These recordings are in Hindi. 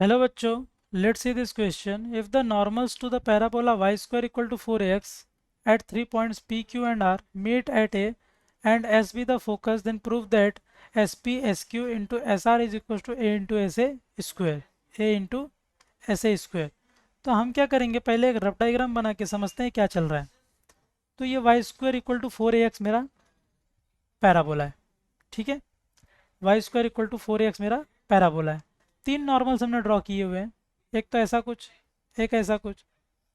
Hello बच्चों, let's see this question. If the normals to the parabola y square equal to 4x at 3 points p, q and r meet at a and s be the focus, then prove that sp sq into sr is equal to a into sa square. a into sa square. तो हम क्या करेंगे, पहले एक रफ डायग्राम बना के समझते हैं क्या चल रहा है. तो ये Y square equal to 4ax मेरा पैराबोला है. ठीक है, Y square equal to 4ax मेरा पैराबोला है. तीन नॉर्मल्स हमने ड्रॉ किए हुए हैं. एक तो ऐसा कुछ, एक ऐसा कुछ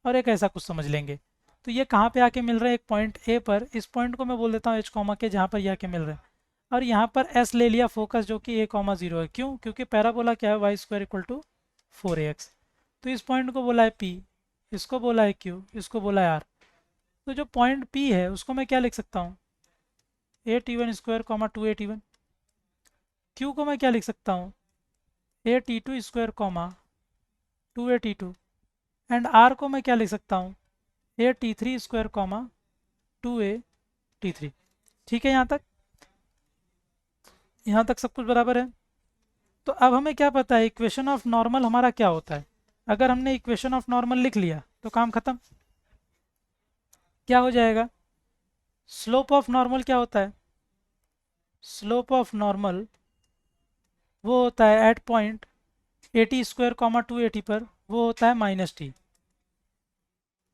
और एक ऐसा कुछ समझ लेंगे. तो ये कहाँ पे आके मिल रहे हैं, एक पॉइंट ए पर. इस पॉइंट को मैं बोल देता हूँ एच कॉमा के, जहाँ पर ये आके मिल रहे हैं. और यहाँ पर एस ले लिया फोकस, जो कि ए कॉमा 0 है. क्यों? क्योंकि पैराबोला क्या है, Y square equal to 4ax. तो इस पॉइंट को बोला है पी, इसको बोला है क्यू, इसको बोला है आर. तो जो पॉइंट पी है उसको मैं क्या लिख सकता हूँ, A T one square comma 2a t1. Q को मैं क्या लिख सकता हूँ, A T two square comma 2a t2. And R को मैं क्या लिख सकता हूँ, A T three square comma 2a t3. ठीक है, यहाँ तक सब कुछ बराबर है. तो अब हमें क्या पता है, इक्वेशन ऑफ नॉर्मल हमारा क्या होता है. अगर हमने इक्वेशन ऑफ नॉर्मल लिख लिया तो काम खत्म. क्या हो जाएगा, स्लोप ऑफ नॉर्मल क्या होता है, स्लोप ऑफ नॉर्मल वो होता है at point A T square comma 2a t पर, वो होता है -t.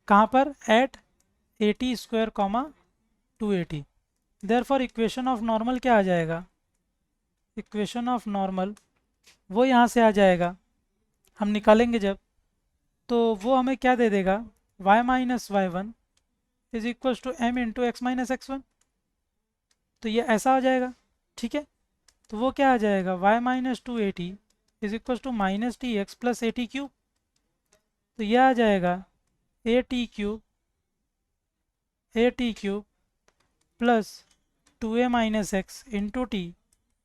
कहाँ पर, at A T square comma 2a t. Therefore equation of normal क्या आ जाएगा, इक्वेशन ऑफ नॉर्मल वो यहाँ से आ जाएगा, हम निकालेंगे जब, तो वो हमें क्या दे देगा, y minus Y one is equal to M into X minus x1. तो ये ऐसा हो जाएगा. ठीक है, तो वो क्या आ जाएगा, y minus 2a t is equal to minus T X plus A T cube. तो यह आ जाएगा A T cube plus 2a minus X into T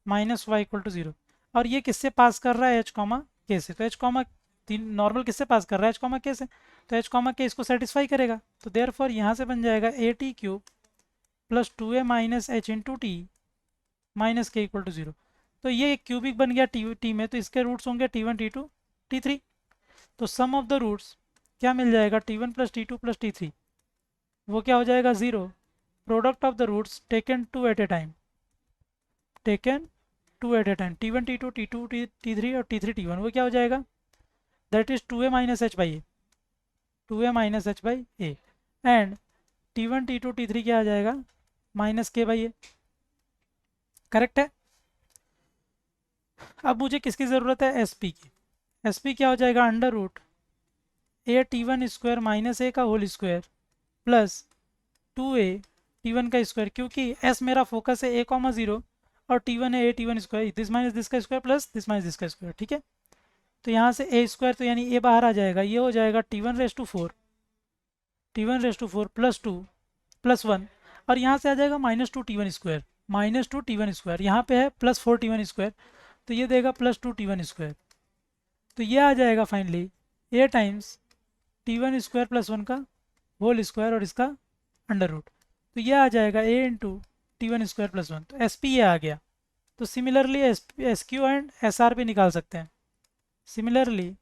minus Y equal to 0. और ये किससे पास कर रहा है, एच कॉमा के से. तो एच कॉमा तीन नॉर्मल किससे पास कर रहा है, एच कॉमा के से. तो एच कॉमा के इसको सेटिस्फाई करेगा. तो देयरफॉर यहाँ से बन जाएगा A T cube plus 2a minus H into T minus के इक्वल टू 0. तो ये क्यूबिक बन गया टी में, तो इसके रूट्स होंगे t1 t2 t3. तो सम ऑफ द रूट्स क्या मिल जाएगा, t1 plus T two plus T three, वो क्या हो जाएगा 0. Product of the roots taken two at a time, taken two at a time, t1 t2 t2 t3 और t3 t1, वो क्या हो जाएगा, that is 2a minus H by A, 2a minus H by A. And t1 t2 t3 क्या आ जाएगा, माइनस के बाई ए. करेक्ट है. अब मुझे किसकी ज़रूरत है, एस पी की. एस पी क्या हो जाएगा, under root A T one square minus A का whole square plus 2a t1 का स्क्वायर, क्योंकि s मेरा फोकस है a कॉमा 0 और t1 है a t1 square, this minus this का square plus this minus this का स्क्वायर. ठीक है, तो यहाँ से a स्क्वायर, तो यानी a बाहर आ जाएगा, ये हो जाएगा t1 raise to 4 plus 2 plus 1. और यहाँ से आ जाएगा -2 t1 स्क्वायर यहाँ पे है प्लस 4 t1 स्क्वायर, तो ये देगा प्लस 2 t1 स्क्वायर. तो ये आ जाएगा finally a times t1 square plus 1 का होल स्क्वायर और इसका अंडर रूट. तो ये आ जाएगा a into T one square plus 1. तो एस पी ये आ गया. तो similarly S Q and S R भी निकाल सकते हैं. Similarly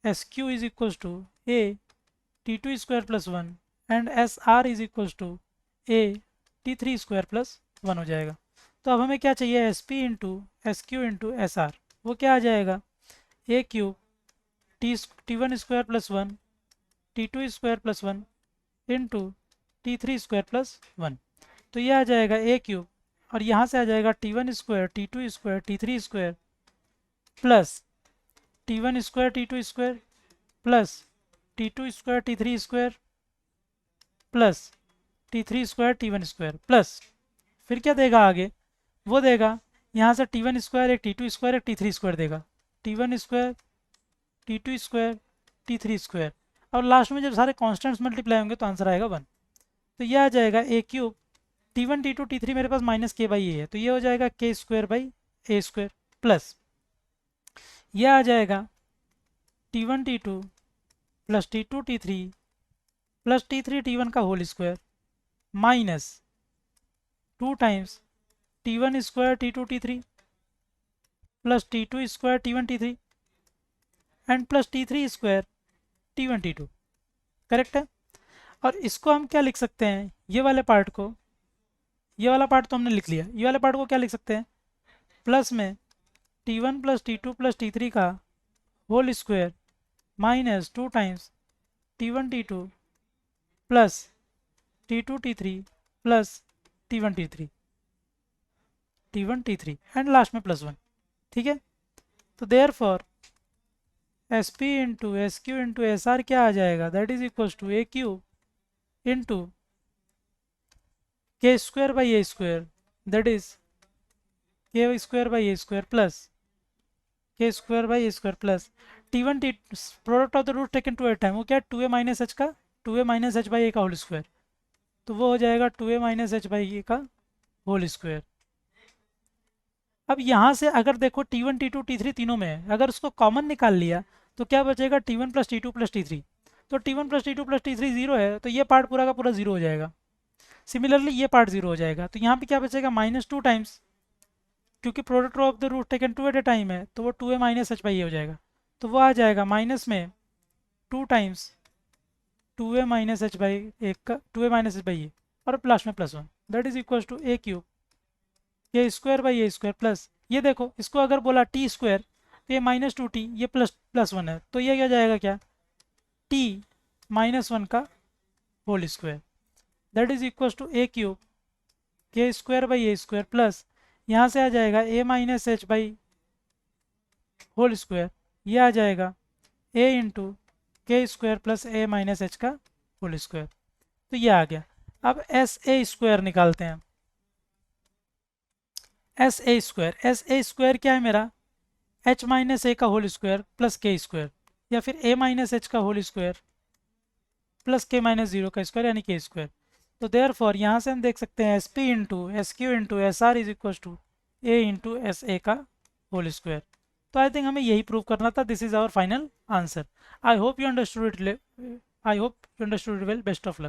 S Q is equal to A T two square plus 1 and S R is equal to A T three square plus 1 हो जाएगा. तो अब हमें क्या चाहिए, S P into S Q into S R, वो क्या आ जाएगा, ए cube T one square plus 1 T two square plus 1 into T three square plus 1. तो ये आ जाएगा ए क्यूब, और यहाँ से आ जाएगा t1 square t2 square t3 square plus t1 square t2 square plus t2 square t3 square plus t3 square t1 square plus, फिर क्या देगा आगे, वो देगा यहाँ से t1 स्क्वायर एक t2 स्क्वायर एक t3 स्क्वायर देगा, t1 square t2 square t3 square. और लास्ट में जब सारे कॉन्स्टेंट्स मल्टीप्लाई होंगे तो आंसर आएगा 1. तो ये आ जाएगा ए क्यूब t1 t2 t3 मेरे पास माइनस के बाई ए है, तो ये हो जाएगा के square by A square plus ये आ जाएगा t1 t2 plus t2 t3 plus t3 t1 का whole square minus 2 times t1 square t2 t3 plus t2 square t1 t3 and plus T3 square T1 T2, correct है। और इसको हम क्या लिख सकते हैं, ये वाले पार्ट को, ये वाला पार्ट तो हमने लिख लिया, ये वाले पार्ट को क्या लिख सकते हैं, प्लस में T1 plus T2 plus T3 का whole square minus 2 times T1 T2 plus T2 T3 plus T1 T3 and last में प्लस 1, ठीक है। तो therefore S P into S Q into S R क्या आ जाएगा, that is equal to A Q into K square by A square, that is K square by A square plus K square by A square plus T1 T product of the root taken to A time, वो क्या है 2a माइनस एच का 2a minus H by A का होल स्क्वायर, तो वो हो जाएगा 2a minus H by A का होल स्क्वायर। अब यहाँ से अगर देखो T1 T2 T3 तीनों में है, अगर उसको कॉमन निकाल लिया तो क्या बचेगा T1 plus T2 plus T3, तो T1 plus T2 plus T3 zero है, तो ये पार्ट पूरा का पूरा जीरो हो जाएगा। सिमिलरली ये पार्ट जीरो हो जाएगा, तो यहाँ पे क्या बचेगा माइनस 2 टाइम्स, क्योंकि product of the root taken 2 at a time है, तो वो 2a माइनस एच बाई ए हो जाएगा, तो वो आ जाएगा माइनस में 2 times 2a minus H by A का 2a minus H by A और प्लस में plus 1, that is equal to A cube K square by A square plus, ये देखो इसको अगर बोला टी स्क्वायर तो ये माइनस 2t, ये प्लस 1 है, तो ये क्या जाएगा क्या t माइनस 1 का whole square, that is equal to A cube K square by A square plus यहाँ से आ जाएगा A minus H by whole square, ये आ जाएगा A into K square plus A minus H का होल स्क्वायर, तो ये आ गया। अब एस ए स्क्वायर निकालते हैं, एस ए स्क्वायर क्या है मेरा एच माइनस ए का whole square plus K square, या फिर ए माइनस एच का होल स्क्वायर प्लस के माइनस जीरो का स्क्वायर यानी के स्क्वायर। तो देयर फॉर यहाँ से हम देख सकते हैं S P into S Q into S R is equal to A into S A का होल स्क्वायर। तो आई थिंक हमें यही प्रूव करना था, this is our final answer. I hope you understood it well, best of luck.